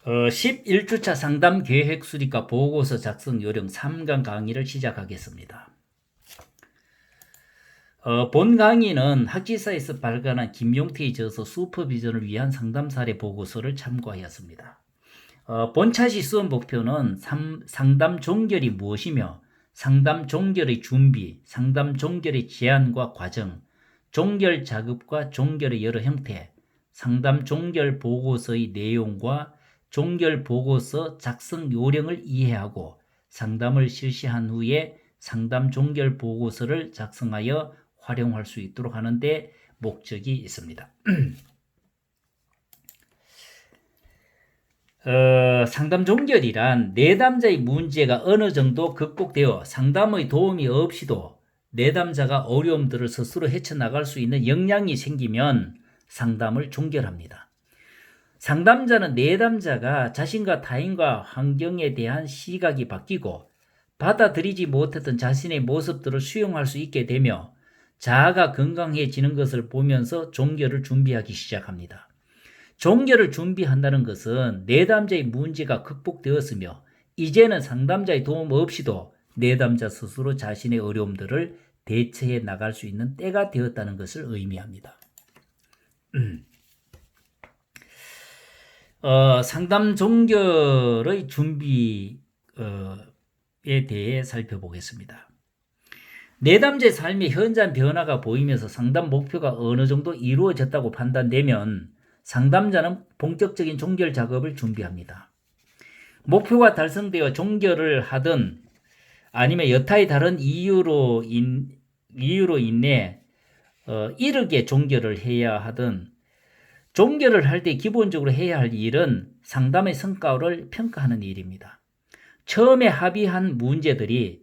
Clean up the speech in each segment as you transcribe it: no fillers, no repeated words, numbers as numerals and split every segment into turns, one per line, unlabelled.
11주차 상담 계획 수립과 보고서 작성 요령 3강 강의를 시작하겠습니다. 본 강의는 학지사에서 발간한 김용태의 저서 슈퍼비전을 위한 상담 사례 보고서를 참고하였습니다. 본차시 수업 목표는 상담 종결이 무엇이며 상담 종결의 준비, 상담 종결의 제안과 과정, 종결 작업과 종결의 여러 형태, 상담 종결 보고서의 내용과 종결 보고서 작성 요령을 이해하고 상담을 실시한 후에 상담 종결 보고서를 작성하여 활용할 수 있도록 하는 데 목적이 있습니다. 상담 종결이란 내담자의 문제가 어느 정도 극복되어 상담의 도움이 없이도 내담자가 어려움들을 스스로 헤쳐나갈 수 있는 역량이 생기면 상담을 종결합니다. 상담자는 내담자가 자신과 타인과 환경에 대한 시각이 바뀌고 받아들이지 못했던 자신의 모습들을 수용할 수 있게 되며 자아가 건강해지는 것을 보면서 종결을 준비하기 시작합니다. 종결을 준비한다는 것은 내담자의 문제가 극복되었으며 이제는 상담자의 도움 없이도 내담자 스스로 자신의 어려움들을 대처해 나갈 수 있는 때가 되었다는 것을 의미합니다. 상담 종결의 준비에 대해 살펴보겠습니다. 내담자의 삶의 현장 변화가 보이면서 상담 목표가 어느 정도 이루어졌다고 판단되면 상담자는 본격적인 종결 작업을 준비합니다. 목표가 달성되어 종결을 하든 아니면 여타의 다른 이유로 인해 이르게 종결을 해야 하든 종결을 할 때 기본적으로 해야 할 일은 상담의 성과를 평가하는 일입니다. 처음에 합의한 문제들이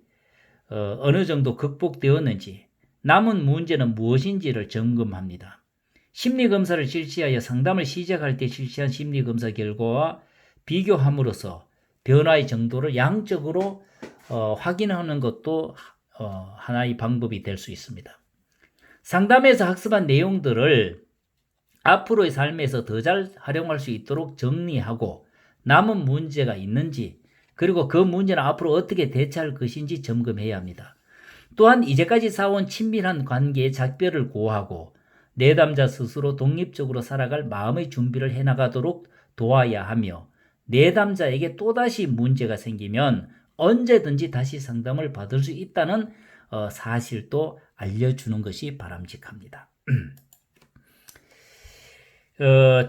어느 정도 극복되었는지, 남은 문제는 무엇인지를 점검합니다. 심리검사를 실시하여 상담을 시작할 때 실시한 심리검사 결과와 비교함으로써 변화의 정도를 양적으로 확인하는 것도 하나의 방법이 될 수 있습니다. 상담에서 학습한 내용들을 앞으로의 삶에서 더 잘 활용할 수 있도록 정리하고 남은 문제가 있는지 그리고 그 문제는 앞으로 어떻게 대처할 것인지 점검해야 합니다. 또한 이제까지 쌓아온 친밀한 관계의 작별을 고하고 내담자 스스로 독립적으로 살아갈 마음의 준비를 해나가도록 도와야 하며 내담자에게 또다시 문제가 생기면 언제든지 다시 상담을 받을 수 있다는 사실도 알려주는 것이 바람직합니다.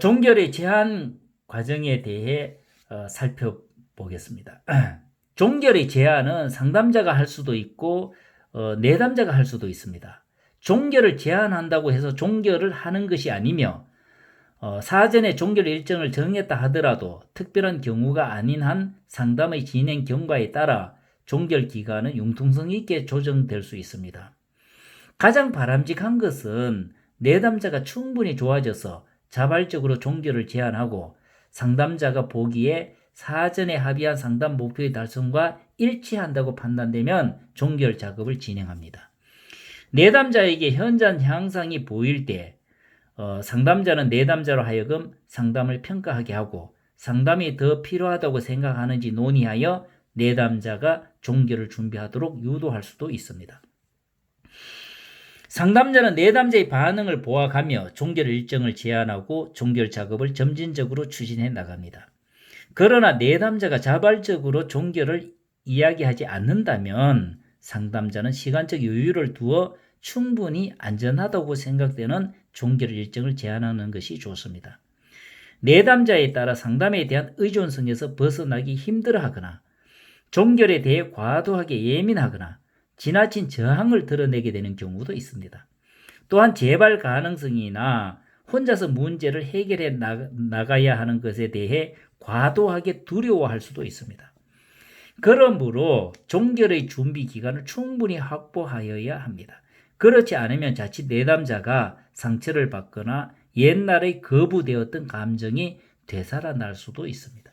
종결의 제한 과정에 대해 살펴보겠습니다. 종결의 제한은 상담자가 할 수도 있고 내담자가 할 수도 있습니다. 종결을 제한한다고 해서 종결을 하는 것이 아니며 사전에 종결 일정을 정했다 하더라도 특별한 경우가 아닌 한 상담의 진행 경과에 따라 종결 기간은 융통성 있게 조정될 수 있습니다. 가장 바람직한 것은 내담자가 충분히 좋아져서 자발적으로 종결을 제안하고 상담자가 보기에 사전에 합의한 상담 목표의 달성과 일치한다고 판단되면 종결 작업을 진행합니다. 내담자에게 현장 향상이 보일 때 상담자는 내담자로 하여금 상담을 평가하게 하고 상담이 더 필요하다고 생각하는지 논의하여 내담자가 종결을 준비하도록 유도할 수도 있습니다. 상담자는 내담자의 반응을 보아가며 종결 일정을 제안하고 종결 작업을 점진적으로 추진해 나갑니다. 그러나 내담자가 자발적으로 종결을 이야기하지 않는다면 상담자는 시간적 여유를 두어 충분히 안전하다고 생각되는 종결 일정을 제안하는 것이 좋습니다. 내담자에 따라 상담에 대한 의존성에서 벗어나기 힘들어하거나 종결에 대해 과도하게 예민하거나 지나친 저항을 드러내게 되는 경우도 있습니다. 또한 재발 가능성이나 혼자서 문제를 해결해 나가야 하는 것에 대해 과도하게 두려워할 수도 있습니다. 그러므로 종결의 준비 기간을 충분히 확보하여야 합니다. 그렇지 않으면 자칫 내담자가 상처를 받거나 옛날에 거부되었던 감정이 되살아날 수도 있습니다.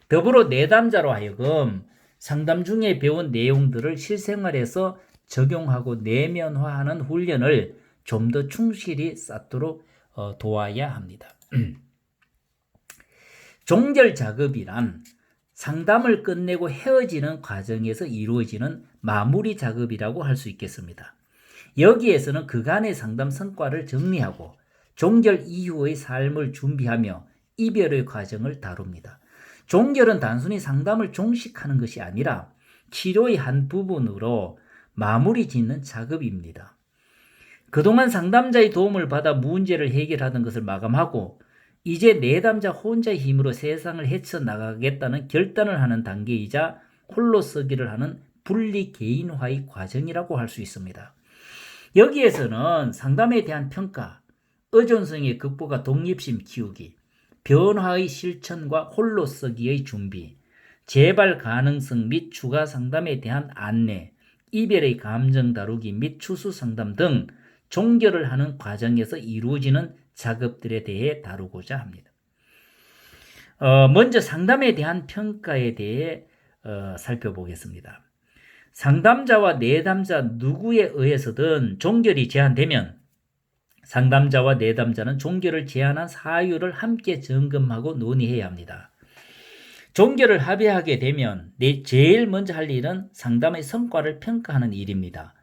더불어 내담자로 하여금 상담 중에 배운 내용들을 실생활에서 적용하고 내면화하는 훈련을 좀 더 충실히 쌓도록 도와야 합니다. 종결 작업이란 상담을 끝내고 헤어지는 과정에서 이루어지는 마무리 작업이라고 할 수 있겠습니다. 여기에서는 그간의 상담 성과를 정리하고 종결 이후의 삶을 준비하며 이별의 과정을 다룹니다. 종결은 단순히 상담을 종식하는 것이 아니라 치료의 한 부분으로 마무리 짓는 작업입니다. 그동안 상담자의 도움을 받아 문제를 해결하던 것을 마감하고 이제 내담자 혼자의 힘으로 세상을 헤쳐나가겠다는 결단을 하는 단계이자 홀로 서기를 하는 분리 개인화의 과정이라고 할 수 있습니다. 여기에서는 상담에 대한 평가, 의존성의 극복과 독립심 키우기, 변화의 실천과 홀로 서기의 준비, 재발 가능성 및 추가 상담에 대한 안내, 이별의 감정 다루기 및 추수 상담 등 종결을 하는 과정에서 이루어지는 작업들에 대해 다루고자 합니다. 먼저 상담에 대한 평가에 대해 살펴보겠습니다. 상담자와 내담자 누구에 의해서든 종결이 제한되면 상담자와 내담자는 종결을 제한한 사유를 함께 점검하고 논의해야 합니다. 종결을 합의하게 되면 제일 먼저 할 일은 상담의 성과를 평가하는 일입니다.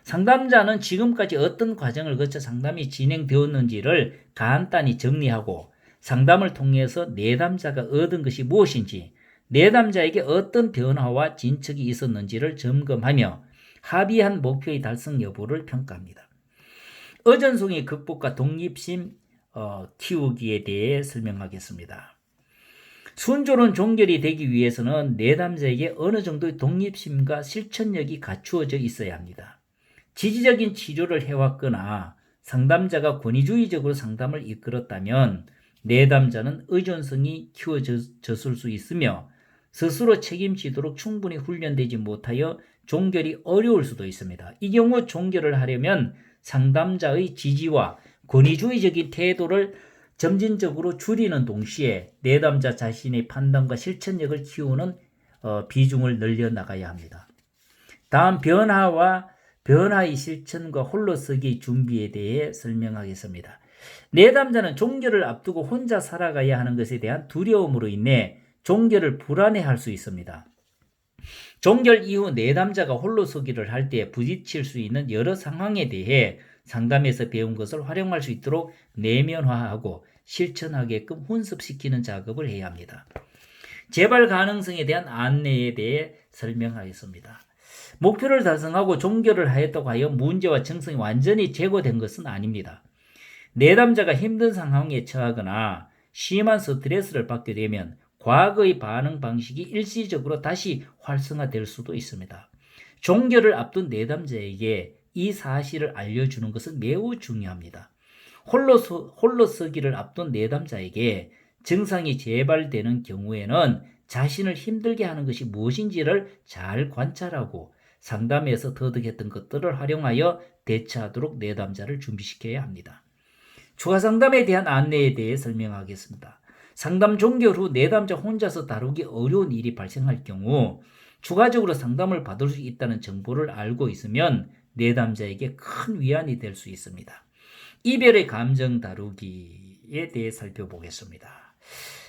상담자는 지금까지 어떤 과정을 거쳐 상담이 진행되었는지를 간단히 정리하고 상담을 통해서 내담자가 얻은 것이 무엇인지, 내담자에게 어떤 변화와 진척이 있었는지를 점검하며 합의한 목표의 달성 여부를 평가합니다. 의존성의 극복과 독립심 키우기에 대해 설명하겠습니다. 순조로운 종결이 되기 위해서는 내담자에게 어느 정도의 독립심과 실천력이 갖추어져 있어야 합니다. 지지적인 치료를 해왔거나 상담자가 권위주의적으로 상담을 이끌었다면 내담자는 의존성이 키워졌을 수 있으며 스스로 책임지도록 충분히 훈련되지 못하여 종결이 어려울 수도 있습니다. 이 경우 종결을 하려면 상담자의 지지와 권위주의적인 태도를 점진적으로 줄이는 동시에 내담자 자신의 판단과 실천력을 키우는 비중을 늘려나가야 합니다. 다음 변화의 실천과 홀로서기 준비에 대해 설명하겠습니다. 내담자는 종결을 앞두고 혼자 살아가야 하는 것에 대한 두려움으로 인해 종결을 불안해할 수 있습니다. 종결 이후 내담자가 홀로서기를 할 때 부딪힐 수 있는 여러 상황에 대해 상담에서 배운 것을 활용할 수 있도록 내면화하고 실천하게끔 훈습시키는 작업을 해야 합니다. 재발 가능성에 대한 안내에 대해 설명하겠습니다. 목표를 달성하고 종결을 하였다고 하여 문제와 증상이 완전히 제거된 것은 아닙니다. 내담자가 힘든 상황에 처하거나 심한 스트레스를 받게 되면 과거의 반응 방식이 일시적으로 다시 활성화될 수도 있습니다. 종결을 앞둔 내담자에게 이 사실을 알려주는 것은 매우 중요합니다. 홀로서기를 앞둔 내담자에게 증상이 재발되는 경우에는 자신을 힘들게 하는 것이 무엇인지를 잘 관찰하고 상담에서 터득했던 것들을 활용하여 대처하도록 내담자를 준비시켜야 합니다. 추가 상담에 대한 안내에 대해 설명하겠습니다. 상담 종결 후 내담자 혼자서 다루기 어려운 일이 발생할 경우 추가적으로 상담을 받을 수 있다는 정보를 알고 있으면 내담자에게 큰 위안이 될 수 있습니다. 이별의 감정 다루기에 대해 살펴보겠습니다.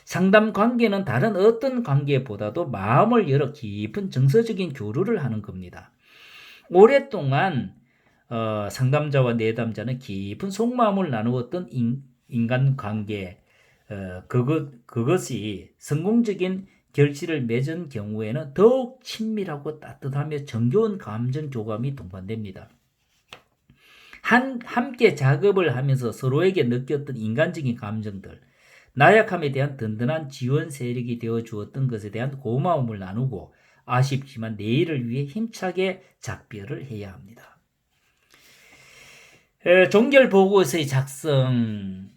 상담 관계는 다른 어떤 관계보다도 마음을 열어 깊은 정서적인 교류를 하는 겁니다. 오랫동안 상담자와 내담자는 깊은 속마음을 나누었던 인간관계, 그것이 성공적인 결실을 맺은 경우에는 더욱 친밀하고 따뜻하며 정겨운 감정 교감이 동반됩니다. 함께 작업을 하면서 서로에게 느꼈던 인간적인 감정들, 나약함에 대한 든든한 지원 세력이 되어 주었던 것에 대한 고마움을 나누고 아쉽지만 내일을 위해 힘차게 작별을 해야 합니다. 종결보고서의 작성이란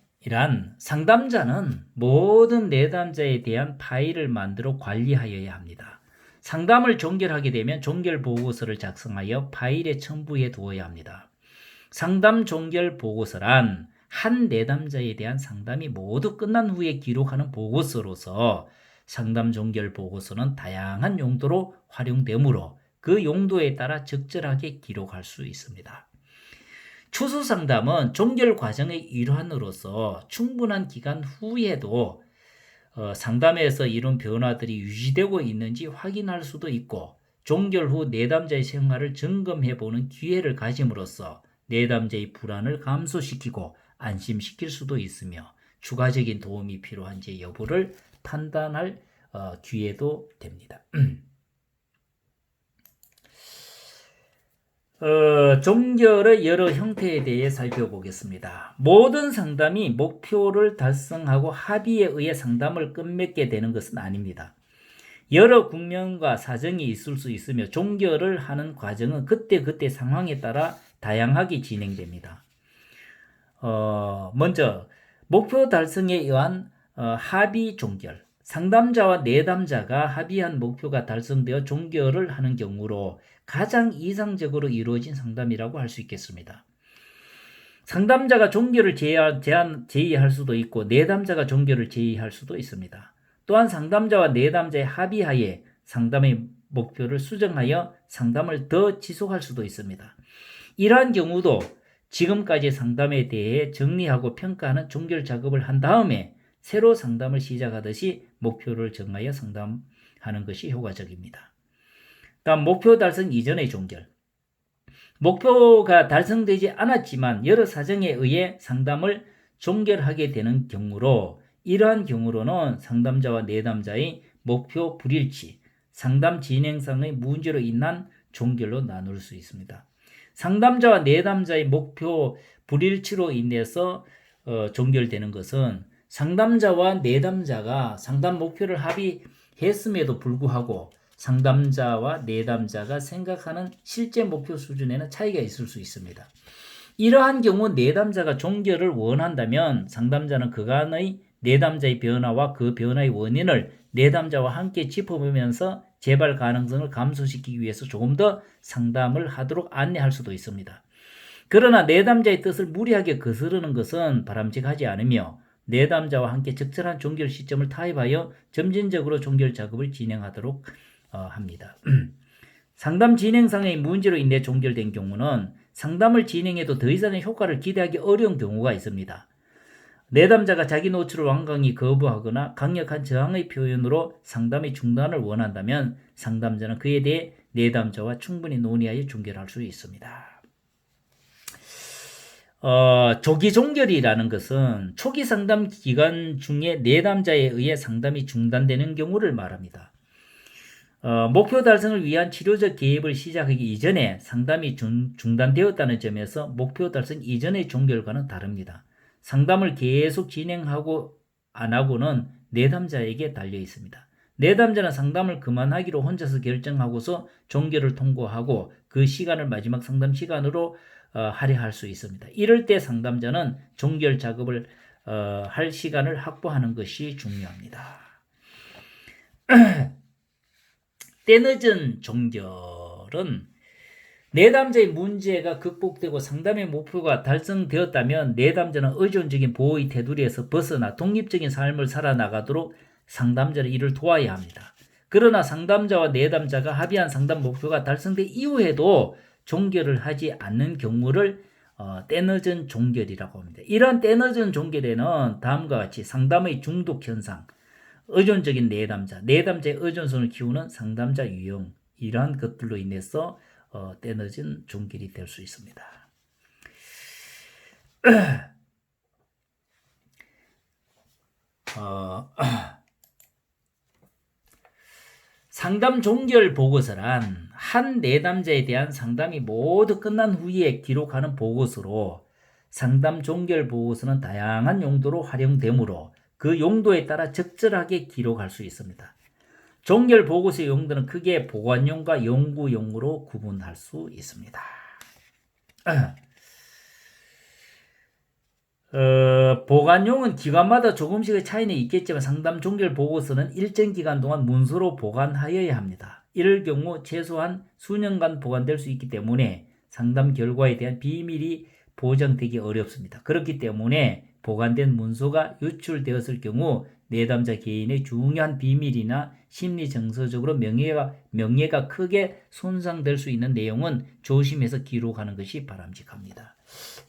상담자는 모든 내담자에 대한 파일을 만들어 관리하여야 합니다. 상담을 종결하게 되면 종결보고서를 작성하여 파일에 첨부해 두어야 합니다. 상담 종결보고서란 한 내담자에 대한 상담이 모두 끝난 후에 기록하는 보고서로서 상담 종결 보고서는 다양한 용도로 활용되므로 그 용도에 따라 적절하게 기록할 수 있습니다. 추수 상담은 종결 과정의 일환으로서 충분한 기간 후에도 상담에서 이런 변화들이 유지되고 있는지 확인할 수도 있고 종결 후 내담자의 생활을 점검해보는 기회를 가짐으로써 내담자의 불안을 감소시키고 안심시킬 수도 있으며 추가적인 도움이 필요한지 여부를 판단할 기회도 됩니다. 종결의 여러 형태에 대해 살펴보겠습니다. 모든 상담이 목표를 달성하고 합의에 의해 상담을 끝맺게 되는 것은 아닙니다. 여러 국면과 사정이 있을 수 있으며 종결을 하는 과정은 그때그때 상황에 따라 다양하게 진행됩니다. 먼저 목표 달성에 의한 합의 종결. 상담자와 내담자가 합의한 목표가 달성되어 종결을 하는 경우로 가장 이상적으로 이루어진 상담이라고 할 수 있겠습니다. 상담자가 종결을 제의할 수도 있고 내담자가 종결을 제의할 수도 있습니다. 또한 상담자와 내담자의 합의하에 상담의 목표를 수정하여 상담을 더 지속할 수도 있습니다. 이러한 경우도 지금까지 상담에 대해 정리하고 평가하는 종결 작업을 한 다음에 새로 상담을 시작하듯이 목표를 정하여 상담하는 것이 효과적입니다. 다음 목표 달성 이전의 종결. 목표가 달성되지 않았지만 여러 사정에 의해 상담을 종결하게 되는 경우로 이러한 경우로는 상담자와 내담자의 목표 불일치, 상담 진행상의 문제로 인한 종결로 나눌 수 있습니다. 상담자와 내담자의 목표 불일치로 인해서 종결되는 것은 상담자와 내담자가 상담 목표를 합의했음에도 불구하고 상담자와 내담자가 생각하는 실제 목표 수준에는 차이가 있을 수 있습니다. 이러한 경우 내담자가 종결을 원한다면 상담자는 그간의 내담자의 변화와 그 변화의 원인을 내담자와 함께 짚어보면서 재발 가능성을 감소시키기 위해서 조금 더 상담을 하도록 안내할 수도 있습니다. 그러나 내담자의 뜻을 무리하게 거스르는 것은 바람직하지 않으며 내담자와 함께 적절한 종결 시점을 타협하여 점진적으로 종결 작업을 진행하도록 합니다. 상담 진행상의 문제로 인해 종결된 경우는 상담을 진행해도 더 이상의 효과를 기대하기 어려운 경우가 있습니다. 내담자가 자기 노출을 완강히 거부하거나 강력한 저항의 표현으로 상담의 중단을 원한다면 상담자는 그에 대해 내담자와 충분히 논의하여 종결할 수 있습니다. 조기 종결이라는 것은 초기 상담 기간 중에 내담자에 의해 상담이 중단되는 경우를 말합니다. 목표 달성을 위한 치료적 개입을 시작하기 이전에 상담이 중단되었다는 점에서 목표 달성 이전의 종결과는 다릅니다. 상담을 계속 진행하고 안 하고는 내담자에게 달려 있습니다. 내담자는 상담을 그만하기로 혼자서 결정하고서 종결을 통보하고 그 시간을 마지막 상담 시간으로 할애할 수 있습니다. 이럴 때 상담자는 종결 작업을 할 시간을 확보하는 것이 중요합니다. 때늦은 종결은 내담자의 문제가 극복되고 상담의 목표가 달성되었다면 내담자는 의존적인 보호의 테두리에서 벗어나 독립적인 삶을 살아나가도록 상담자는 이를 도와야 합니다. 그러나 상담자와 내담자가 합의한 상담 목표가 달성된 이후에도 종결을 하지 않는 경우를 때늦은 종결이라고 합니다. 이러한 때늦은 종결에는 다음과 같이 상담의 중독 현상, 의존적인 내담자의 의존성을 키우는 상담자 유형, 이러한 것들로 인해서 때늦은 종결이 될 수 있습니다. 상담 종결 보고서란 한 내담자에 대한 상담이 모두 끝난 후에 기록하는 보고서로 상담 종결 보고서는 다양한 용도로 활용되므로 그 용도에 따라 적절하게 기록할 수 있습니다. 종결 보고서의 용도는 크게 보관용과 연구용으로 구분할 수 있습니다. 보관용은 기관마다 조금씩의 차이는 있겠지만 상담 종결 보고서는 일정 기간 동안 문서로 보관하여야 합니다. 이럴 경우 최소한 수년간 보관될 수 있기 때문에 상담 결과에 대한 비밀이 보장되기 어렵습니다. 그렇기 때문에 보관된 문서가 유출되었을 경우 내담자 개인의 중요한 비밀이나 심리 정서적으로 명예가 크게 손상될 수 있는 내용은 조심해서 기록하는 것이 바람직합니다.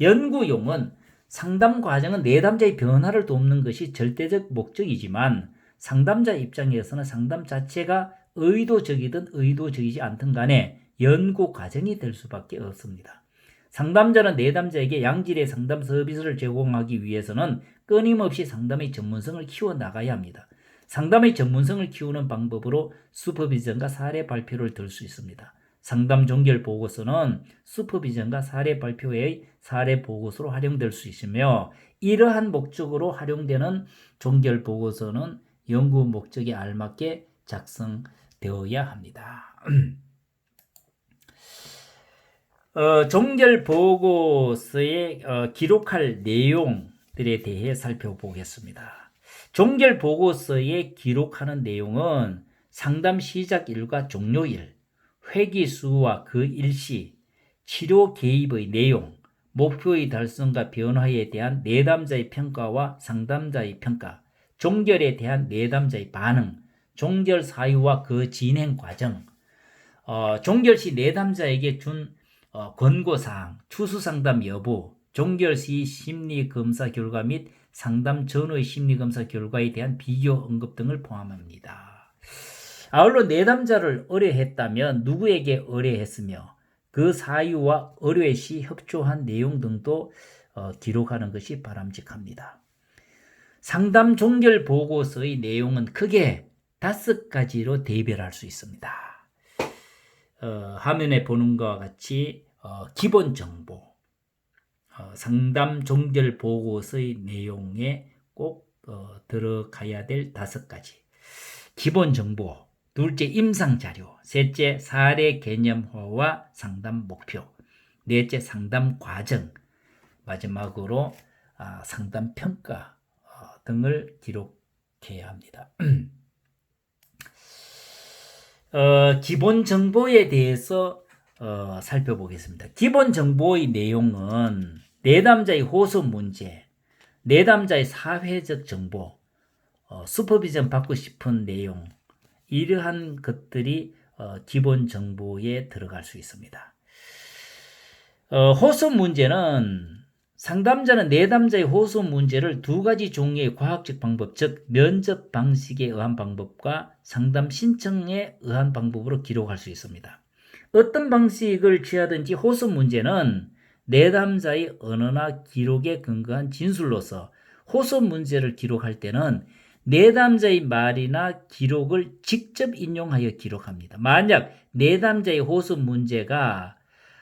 연구용은 상담 과정은 내담자의 변화를 돕는 것이 절대적 목적이지만 상담자 입장에서는 상담 자체가 의도적이든 의도적이지 않든 간에 연구 과정이 될 수밖에 없습니다. 상담자는 내담자에게 양질의 상담 서비스를 제공하기 위해서는 끊임없이 상담의 전문성을 키워나가야 합니다. 상담의 전문성을 키우는 방법으로 슈퍼비전과 사례 발표를 들 수 있습니다. 상담 종결 보고서는 슈퍼비전과 사례 발표의 사례 보고서로 활용될 수 있으며, 이러한 목적으로 활용되는 종결 보고서는 연구 목적에 알맞게 작성되어야 합니다. 종결 보고서에 기록할 내용들에 대해 살펴보겠습니다. 종결 보고서에 기록하는 내용은 상담 시작일과 종료일, 회기 수와 그 일시, 치료 개입의 내용, 목표의 달성과 변화에 대한 내담자의 평가와 상담자의 평가, 종결에 대한 내담자의 반응, 종결 사유와 그 진행 과정, 종결 시 내담자에게 준 권고사항, 추수상담 여부, 종결 시 심리검사 결과 및 상담 전후의 심리검사 결과에 대한 비교 언급 등을 포함합니다. 아울러 내담자를 의뢰했다면 누구에게 의뢰했으며 그 사유와 의뢰 시 협조한 내용 등도 기록하는 것이 바람직합니다. 상담 종결 보고서의 내용은 크게 5가지로 대별할 수 있습니다. 화면에 보는 것과 같이 기본 정보, 상담 종결 보고서의 내용에 꼭 들어가야 될 5가지. 기본 정보, 둘째 임상 자료, 셋째 사례 개념화와 상담 목표, 넷째 상담 과정, 마지막으로 상담 평가 등을 기록해야 합니다. 기본 정보에 대해서 살펴보겠습니다. 기본 정보의 내용은 내담자의 호소 문제, 내담자의 사회적 정보, 슈퍼비전 받고 싶은 내용, 이러한 것들이 기본 정보에 들어갈 수 있습니다. 호소 문제는 상담자는 내담자의 호소 문제를 2가지 종류의 과학적 방법, 즉 면접 방식에 의한 방법과 상담 신청에 의한 방법으로 기록할 수 있습니다. 어떤 방식을 취하든지 호소 문제는 내담자의 언어나 기록에 근거한 진술로서 호소 문제를 기록할 때는 내담자의 말이나 기록을 직접 인용하여 기록합니다. 만약 내담자의 호소 문제가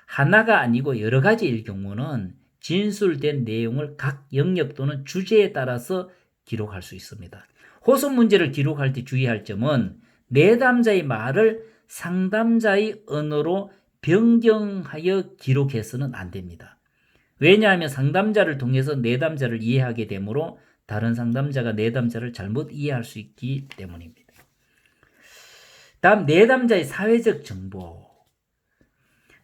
하나가 아니고 여러 가지일 경우는 진술된 내용을 각 영역 또는 주제에 따라서 기록할 수 있습니다. 호소 문제를 기록할 때 주의할 점은 내담자의 말을 상담자의 언어로 변경하여 기록해서는 안 됩니다. 왜냐하면 상담자를 통해서 내담자를 이해하게 되므로 다른 상담자가 내담자를 잘못 이해할 수 있기 때문입니다. 다음 내담자의 사회적 정보.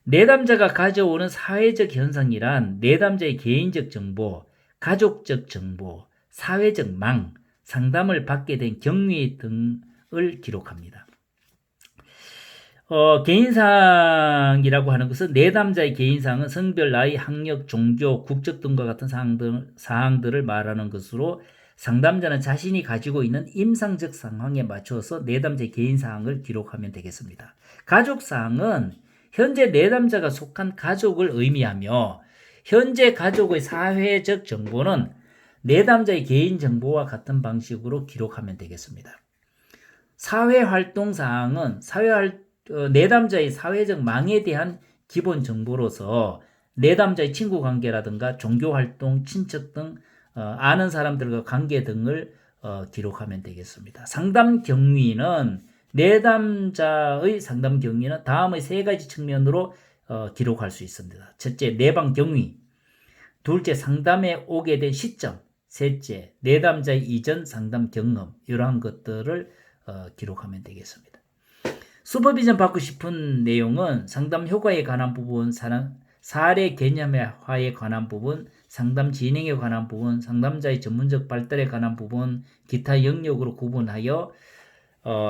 내담자가 가져오는 사회적 현상이란 내담자의 개인적 정보, 가족적 정보, 사회적 망, 상담을 받게 된 경위 등을 기록합니다. 개인사항이라고 하는 것은 내담자의 개인사항은 성별, 나이, 학력, 종교, 국적 등과 같은 사항들을 말하는 것으로 상담자는 자신이 가지고 있는 임상적 상황에 맞춰서 내담자의 개인사항을 기록하면 되겠습니다. 가족사항은 현재 내담자가 속한 가족을 의미하며 현재 가족의 사회적 정보는 내담자의 개인정보와 같은 방식으로 기록하면 되겠습니다. 사회활동사항은 내담자의 사회적 망에 대한 기본 정보로서 내담자의 친구관계라든가 종교활동, 친척 등 아는 사람들과 관계 등을 기록하면 되겠습니다. 상담 경위는 내담자의 상담 경위는 다음의 3가지 측면으로 기록할 수 있습니다. 첫째, 내방 경위, 둘째, 상담에 오게 된 시점, 셋째, 내담자의 이전 상담 경험, 이러한 것들을 기록하면 되겠습니다. 슈퍼비전 받고 싶은 내용은 상담 효과에 관한 부분, 사례 개념화에 관한 부분, 상담 진행에 관한 부분, 상담자의 전문적 발달에 관한 부분, 기타 영역으로 구분하여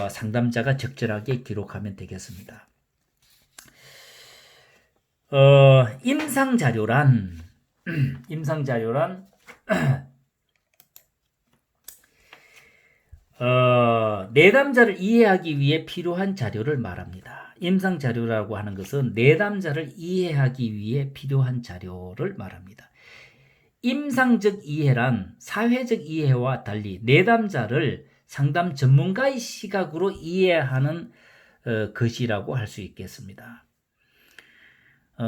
상담자가 적절하게 기록하면 되겠습니다. 임상자료란 내담자를 이해하기 위해 필요한 자료를 말합니다. 임상 자료라고 하는 것은 내담자를 이해하기 위해 필요한 자료를 말합니다. 임상적 이해란 사회적 이해와 달리 내담자를 상담 전문가의 시각으로 이해하는 것이라고 할 수 있겠습니다.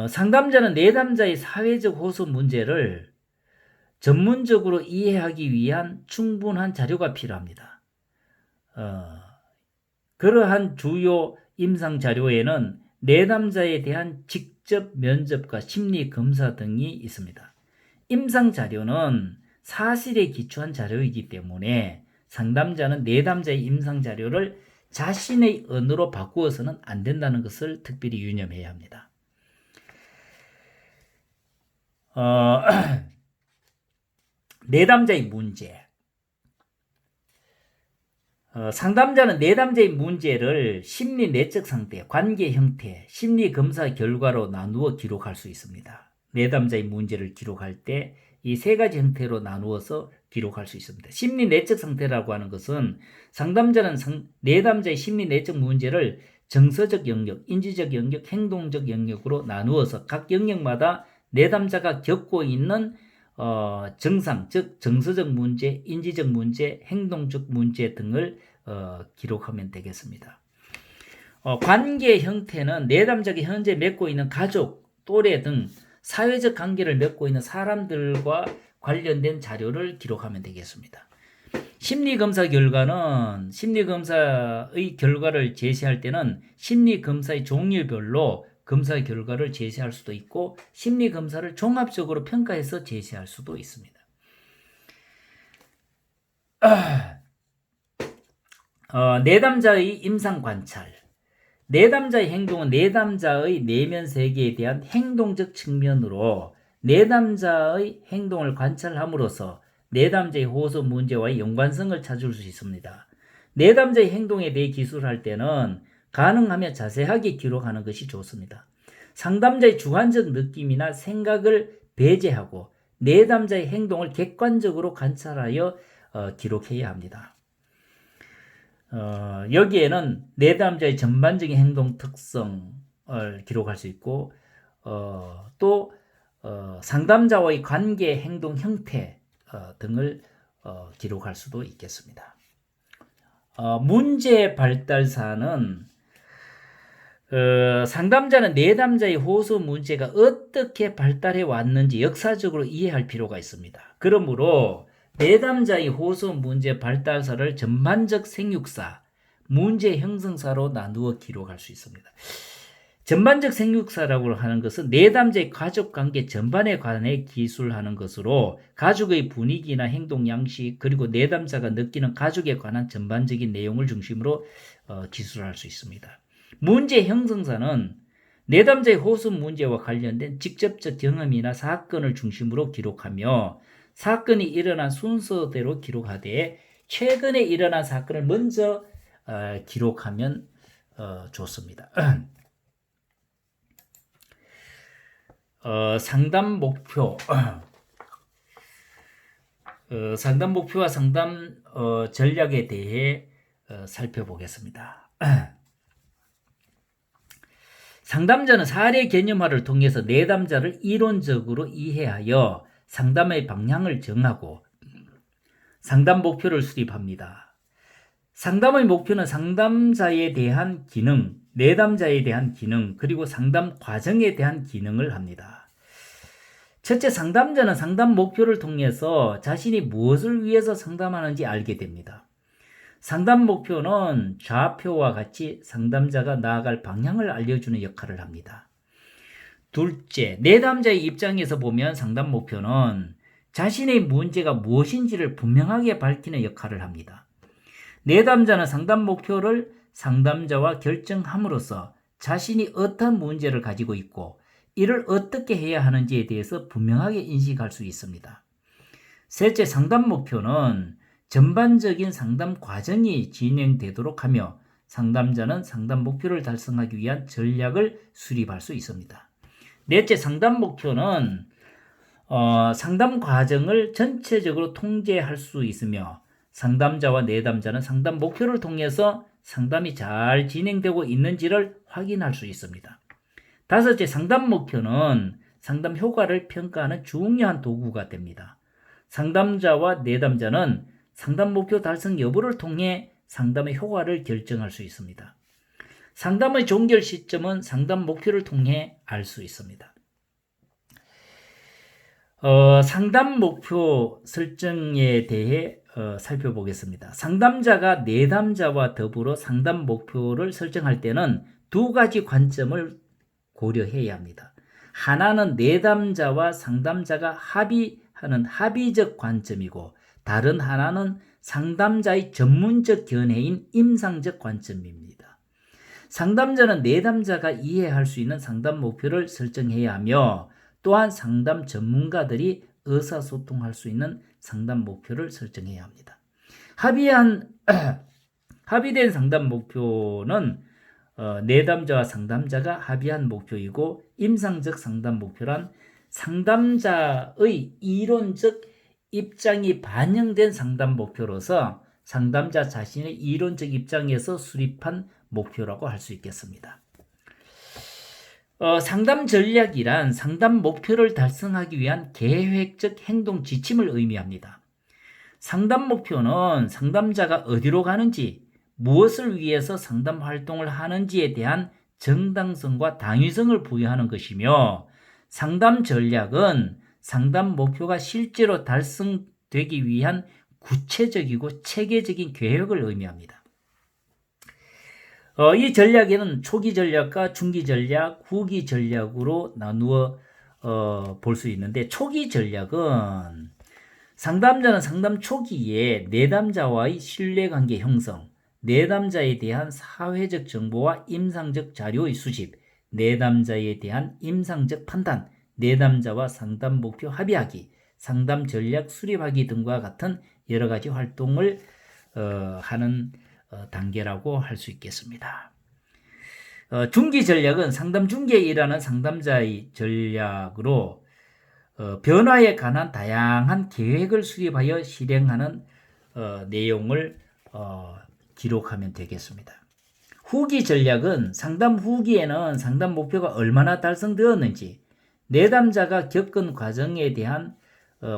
상담자는 내담자의 사회적 호소 문제를 전문적으로 이해하기 위한 충분한 자료가 필요합니다. 그러한 주요 임상 자료에는 내담자에 대한 직접 면접과 심리 검사 등이 있습니다. 임상 자료는 사실에 기초한 자료이기 때문에 상담자는 내담자의 임상 자료를 자신의 언어로 바꾸어서는 안 된다는 것을 특별히 유념해야 합니다. 내담자의 문제. 상담자는 내담자의 문제를 심리 내적 상태, 관계 형태, 심리 검사 결과로 나누어 기록할 수 있습니다. 내담자의 문제를 기록할 때 이 세 가지 형태로 나누어서 기록할 수 있습니다. 심리 내적 상태라고 하는 것은 상담자는 내담자의 심리 내적 문제를 정서적 영역, 인지적 영역, 행동적 영역으로 나누어서 각 영역마다 내담자가 겪고 있는 정상, 즉 정서적 문제, 인지적 문제, 행동적 문제 등을 기록하면 되겠습니다. 관계 형태는 내담자가 현재 맺고 있는 가족, 또래 등 사회적 관계를 맺고 있는 사람들과 관련된 자료를 기록하면 되겠습니다. 심리검사 결과는 심리검사의 결과를 제시할 때는 심리검사의 종류별로 검사 결과를 제시할 수도 있고 심리검사를 종합적으로 평가해서 제시할 수도 있습니다. 내담자의 임상 관찰. 내담자의 행동은 내담자의 내면 세계에 대한 행동적 측면으로 내담자의 행동을 관찰함으로써 내담자의 호소 문제와의 연관성을 찾을 수 있습니다. 내담자의 행동에 대해 기술할 때는 가능하면 자세하게 기록하는 것이 좋습니다. 상담자의 주관적 느낌이나 생각을 배제하고 내담자의 행동을 객관적으로 관찰하여 기록해야 합니다. 여기에는 내담자의 전반적인 행동 특성을 기록할 수 있고 또 상담자와의 관계 행동 형태 등을 기록할 수도 있겠습니다. 문제 발달사는 상담자는 내담자의 호소 문제가 어떻게 발달해 왔는지 역사적으로 이해할 필요가 있습니다. 그러므로 내담자의 호소 문제 발달사를 전반적 생육사, 문제 형성사로 나누어 기록할 수 있습니다. 전반적 생육사라고 하는 것은 내담자의 가족관계 전반에 관해 기술하는 것으로 가족의 분위기나 행동 양식 그리고 내담자가 느끼는 가족에 관한 전반적인 내용을 중심으로 기술할 수 있습니다. 문제 형성사는 내담자의 호소 문제와 관련된 직접적 경험이나 사건을 중심으로 기록하며 사건이 일어난 순서대로 기록하되 최근에 일어난 사건을 먼저 기록하면 좋습니다. 상담 목표. 상담 목표와 상담 전략에 대해 살펴보겠습니다. 상담자는 사례 개념화를 통해서 내담자를 이론적으로 이해하여 상담의 방향을 정하고 상담 목표를 수립합니다. 상담의 목표는 상담자에 대한 기능, 내담자에 대한 기능, 그리고 상담 과정에 대한 기능을 합니다. 첫째, 상담자는 상담 목표를 통해서 자신이 무엇을 위해서 상담하는지 알게 됩니다. 상담 목표는 좌표와 같이 상담자가 나아갈 방향을 알려주는 역할을 합니다. 둘째, 내담자의 입장에서 보면 상담 목표는 자신의 문제가 무엇인지를 분명하게 밝히는 역할을 합니다. 내담자는 상담 목표를 상담자와 결정함으로써 자신이 어떤 문제를 가지고 있고 이를 어떻게 해야 하는지에 대해서 분명하게 인식할 수 있습니다. 셋째, 상담 목표는 전반적인 상담 과정이 진행되도록 하며 상담자는 상담 목표를 달성하기 위한 전략을 수립할 수 있습니다. 넷째, 상담 목표는 상담 과정을 전체적으로 통제할 수 있으며 상담자와 내담자는 상담 목표를 통해서 상담이 잘 진행되고 있는지를 확인할 수 있습니다. 다섯째, 상담 목표는 상담 효과를 평가하는 중요한 도구가 됩니다. 상담자와 내담자는 상담 목표 달성 여부를 통해 상담의 효과를 결정할 수 있습니다. 상담의 종결 시점은 상담 목표를 통해 알 수 있습니다. 상담 목표 설정에 대해 살펴보겠습니다. 상담자가 내담자와 더불어 상담 목표를 설정할 때는 두 가지 관점을 고려해야 합니다. 하나는 내담자와 상담자가 합의하는 합의적 관점이고, 다른 하나는 상담자의 전문적 견해인 임상적 관점입니다. 상담자는 내담자가 이해할 수 있는 상담 목표를 설정해야 하며, 또한 상담 전문가들이 의사소통할 수 있는 상담 목표를 설정해야 합니다. 합의된 상담 목표는 내담자와 상담자가 합의한 목표이고, 임상적 상담 목표란 상담자의 이론적 입장이 반영된 상담 목표로서 상담자 자신의 이론적 입장에서 수립한 목표라고 할 수 있겠습니다. 상담 전략이란 상담 목표를 달성하기 위한 계획적 행동 지침을 의미합니다. 상담 목표는 상담자가 어디로 가는지, 무엇을 위해서 상담 활동을 하는지에 대한 정당성과 당위성을 부여하는 것이며, 상담 전략은 상담 목표가 실제로 달성되기 위한 구체적이고 체계적인 계획을 의미합니다. 이 전략에는 초기 전략과 중기 전략, 후기 전략으로 나누어 볼 수 있는데, 초기 전략은 상담자는 상담 초기에 내담자와의 신뢰관계 형성, 내담자에 대한 사회적 정보와 임상적 자료의 수집, 내담자에 대한 임상적 판단, 내담자와 상담 목표 합의하기, 상담 전략 수립하기 등과 같은 여러 가지 활동을 하는 단계라고 할 수 있겠습니다. 중기 전략은 상담 중기에 일하는 상담자의 전략으로 변화에 관한 다양한 계획을 수립하여 실행하는 내용을 기록하면 되겠습니다. 후기 전략은 상담 후기에는 상담 목표가 얼마나 달성되었는지, 내담자가 겪은 과정에 대한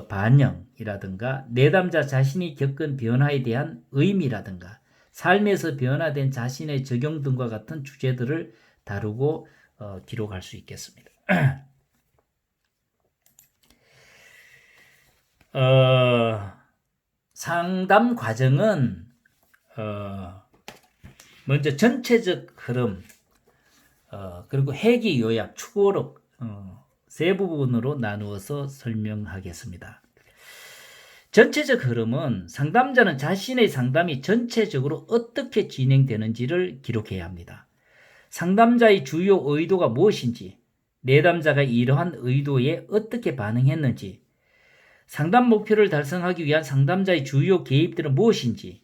반영이라든가, 내담자 자신이 겪은 변화에 대한 의미라든가, 삶에서 변화된 자신의 적용 등과 같은 주제들을 다루고 기록할 수 있겠습니다. 상담 과정은 먼저 전체적 흐름, 그리고 회기 요약, 추고록 세 부분으로 나누어서 설명하겠습니다. 전체적 흐름은 상담자는 자신의 상담이 전체적으로 어떻게 진행되는지를 기록해야 합니다. 상담자의 주요 의도가 무엇인지, 내담자가 이러한 의도에 어떻게 반응했는지, 상담 목표를 달성하기 위한 상담자의 주요 개입들은 무엇인지,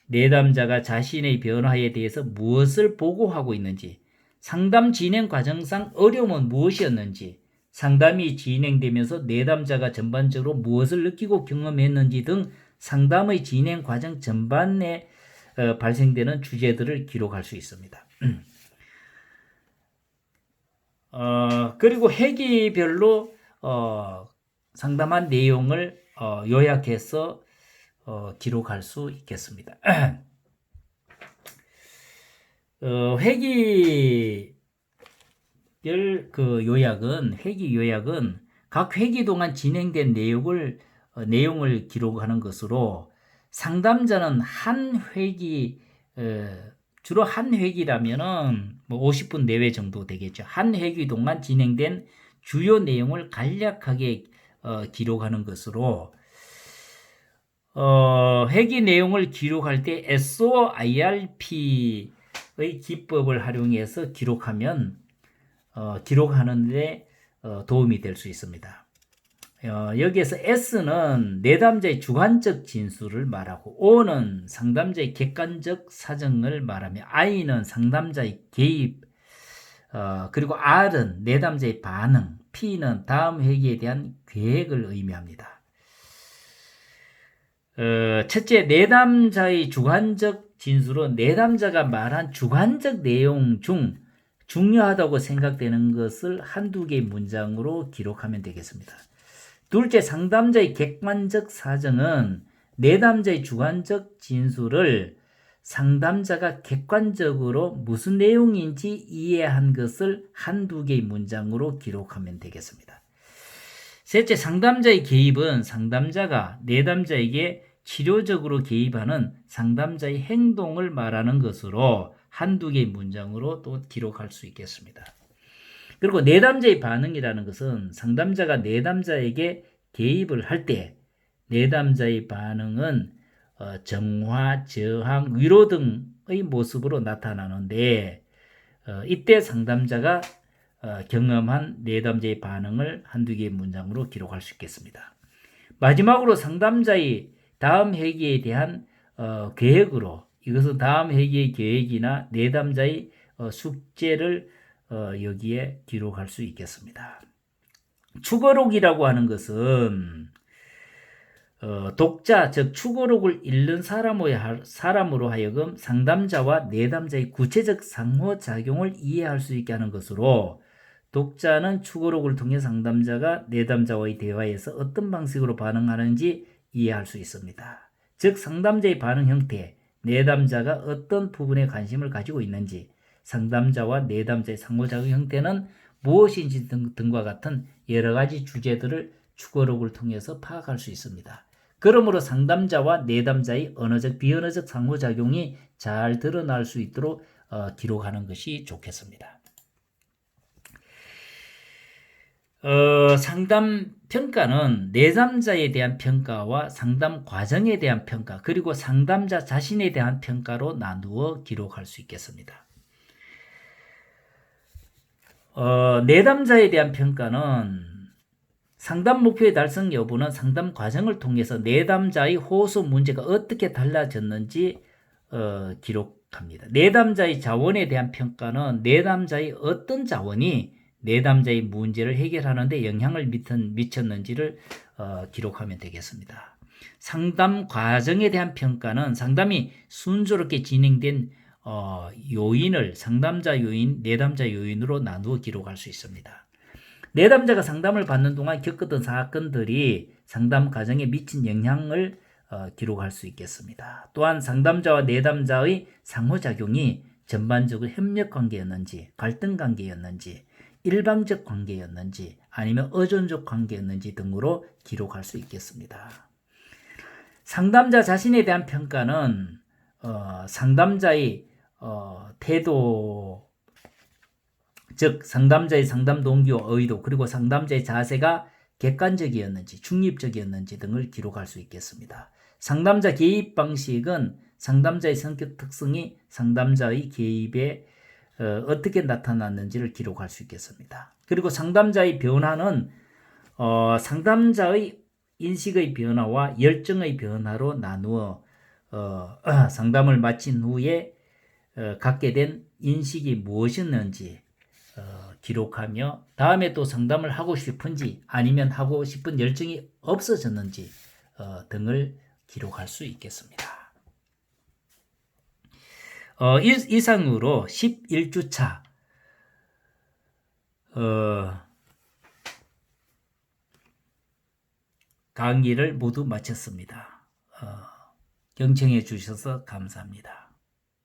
내담자가 자신의 변화에 대해서 무엇을 보고하고 있는지, 상담 진행 과정상 어려움은 무엇이었는지, 상담이 진행되면서 내담자가 전반적으로 무엇을 느끼고 경험했는지 등 상담의 진행 과정 전반에 발생되는 주제들을 기록할 수 있습니다. 그리고 회기별로 상담한 내용을 요약해서 기록할 수 있겠습니다. 회기 회기 요약은 각 회기 동안 진행된 내용을 기록하는 것으로, 상담자는 주로 한 회기라면은 50분 내외 정도 되겠죠. 한 회기 동안 진행된 주요 내용을 간략하게 기록하는 것으로, 회기 내용을 기록할 때 SOIRP의 기법을 활용해서 기록하는데 도움이 될 수 있습니다. 여기에서 S는 내담자의 주관적 진술을 말하고, O는 상담자의 객관적 사정을 말하며, I는 상담자의 개입, 그리고 R은 내담자의 반응, P는 다음 회기에 대한 계획을 의미합니다. 첫째, 내담자의 주관적 진술은 내담자가 말한 주관적 내용 중 중요하다고 생각되는 것을 한두 개의 문장으로 기록하면 되겠습니다. 둘째, 상담자의 객관적 사정은 내담자의 주관적 진술을 상담자가 객관적으로 무슨 내용인지 이해한 것을 한두 개의 문장으로 기록하면 되겠습니다. 셋째, 상담자의 개입은 상담자가 내담자에게 치료적으로 개입하는 상담자의 행동을 말하는 것으로 한두 개의 문장으로 또 기록할 수 있겠습니다. 그리고 내담자의 반응이라는 것은 상담자가 내담자에게 개입을 할 때 내담자의 반응은 정화, 저항, 위로 등의 모습으로 나타나는데 이때 상담자가 경험한 내담자의 반응을 한두 개의 문장으로 기록할 수 있겠습니다. 마지막으로 상담자의 다음 회기에 대한 계획으로 이것은 다음 회기의 계획이나 내담자의 숙제를 여기에 기록할 수 있겠습니다. 추거록이라고 하는 것은 독자, 즉 추거록을 읽는 사람으로 하여금 상담자와 내담자의 구체적 상호작용을 이해할 수 있게 하는 것으로 독자는 추거록을 통해 상담자가 내담자와의 대화에서 어떤 방식으로 반응하는지 이해할 수 있습니다. 즉 상담자의 반응 형태, 내담자가 어떤 부분에 관심을 가지고 있는지, 상담자와 내담자의 상호작용 형태는 무엇인지 등과 같은 여러 가지 주제들을 추거록을 통해서 파악할 수 있습니다. 그러므로 상담자와 내담자의 언어적, 비언어적 상호작용이 잘 드러날 수 있도록 기록하는 것이 좋겠습니다. 상담 평가는 내담자에 대한 평가와 상담 과정에 대한 평가, 그리고 상담자 자신에 대한 평가로 나누어 기록할 수 있겠습니다. 내담자에 대한 평가는 상담 목표의 달성 여부는 상담 과정을 통해서 내담자의 호소 문제가 어떻게 달라졌는지 기록합니다. 내담자의 자원에 대한 평가는 내담자의 어떤 자원이 내담자의 문제를 해결하는 데 영향을 미쳤는지를 기록하면 되겠습니다. 상담 과정에 대한 평가는 상담이 순조롭게 진행된 요인을 상담자 요인, 내담자 요인으로 나누어 기록할 수 있습니다. 내담자가 상담을 받는 동안 겪었던 사건들이 상담 과정에 미친 영향을 기록할 수 있겠습니다. 또한 상담자와 내담자의 상호작용이 전반적으로 협력관계였는지, 갈등관계였는지, 일방적 관계였는지, 아니면 의존적 관계였는지 등으로 기록할 수 있겠습니다. 상담자 자신에 대한 평가는 상담자의 태도, 즉 상담자의 상담 동기와 의도, 그리고 상담자의 자세가 객관적이었는지 중립적이었는지 등을 기록할 수 있겠습니다. 상담자 개입 방식은 상담자의 성격 특성이 상담자의 개입에 어떻게 나타났는지를 기록할 수 있겠습니다. 그리고 상담자의 변화는 상담자의 인식의 변화와 열정의 변화로 나누어 상담을 마친 후에 갖게 된 인식이 무엇이었는지 기록하며 다음에 또 상담을 하고 싶은지 아니면 하고 싶은 열정이 없어졌는지 등을 기록할 수 있겠습니다. 이상으로 11주차 강의를 모두 마쳤습니다. 경청해 주셔서 감사합니다.